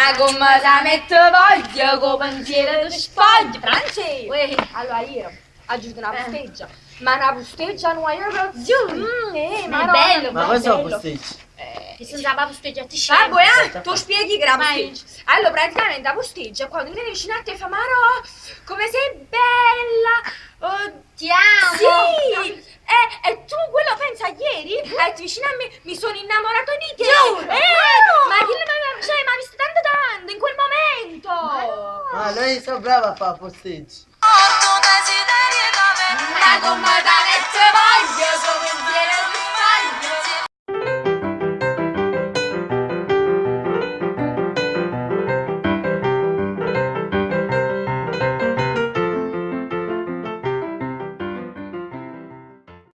Ma come la metto voglio, con pensiero di spoglio, Franci! Allora io, aggiungo una posteggia. Ma una posteggia nuova, io ma è bello, Ma cosa sono posteggi? Che sono già posteggiati Vabbè, tu spieghi che era posteggia. Allora, praticamente la posteggia, quando viene vicino a te fa Maro, come sei bella! Ti amo! Sì! E tu quello pensa ieri? Vicino a me mi sono innamorato di te! Giuro! Ma chi mi ha visto tanto in quel momento! Ma lei so brava a fare posteggi. Ma come da